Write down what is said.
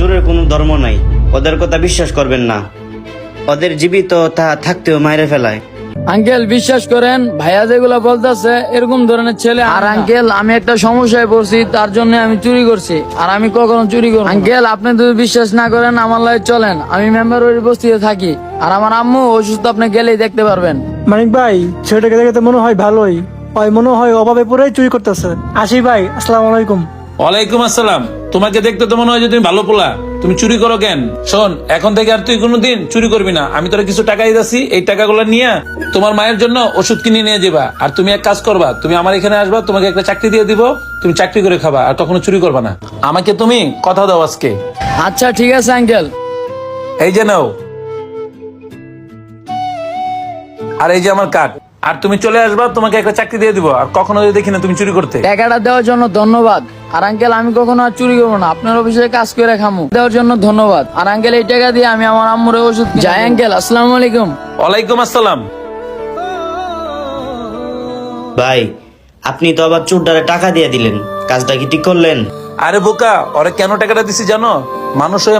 চোরের কোনো ধর্ম নাই, ওদের কথা বিশ্বাস করবেন না। ওদের জীবিত তা থাকতেও মাইরে ফেলায়। আঙ্কেল বিশ্বাস করেন, ভাইয়া যেগুলা বলতেছে এরকম ধরনের ছেলে আর আঙ্কেল আমি একটা সমস্যায় পড়ছি, তার জন্য আমি চুরি করছি, আর আমি কখনো চুরি করব না। আঙ্কেল আপনি যদি বিশ্বাস না করেন আমার লাগে চলেন, আমি মেম্বার বাড়ির বস্তিতে থাকি, আর আমার আম্মু অসুস্থ, আপনি গেলেই দেখতে পারবেন। মানিক ভাই, ছেলেটাকে দেখে তো মনে হয় ভালোই, ওই মনে হয় অভাবে পড়েই চুরি করতেছে। আসি ভাই, আসসালামু আলাইকুম। ওয়ালাইকুম আসসালাম। তোমাকে দেখতে তো মনে হয় যে তুমি ভালো পোলা, তুমি চুরি করো কেন? শোন, এখন থেকে আর তুই কোনোদিন চুরি করবি না। আমি তোরা কিছু টাকা দিতেছি, এই টাকাগুলো নিয়ে তোমার মায়ের জন্য ওষুধ কিনে নিয়ে যাবা। আর তুমি এক কাজ করবা, তুমি আমার এখানে আসবা, তোমাকে একটা চাকরি দিয়ে দিব, তুমি চাকরি করে খাবা, আর কখনো চুরি করবা না। আমাকে তুমি কথা দাও আজকে। আচ্ছা ঠিক আছে আঙ্কেল। এই যে নাও, আর এই যে আমার কার্ড। আর তুমি চলে আসবা, তোমাকে একটা চাকরি দিয়ে দিব, আর কখনো যদি দেখি না তুমি চুরি করতে। টাকাটা দেওয়ার জন্য ধন্যবাদ। আর আঙ্কেল আমি কখনো আর চুরি করবো না, আপনার অফিসে কাজ করে খামু, দেওয়ার জন্য ধন্যবাদ। আর আঙ্কেল এই টাকা দিয়ে আমি আমার আম্মুর ওষুধ যাই। আঙ্কেল আসসালামু আলাইকুম। ওয়ালাইকুম আসসালাম। ভাই, আপনি তো আবার চোরটারে টাকা দিয়ে দিলেন, কাজটা কি ঠিক করলেন? আরে বোকা, ওরে কেন টাকাটা দিছি জানো? মানুষ হয়ে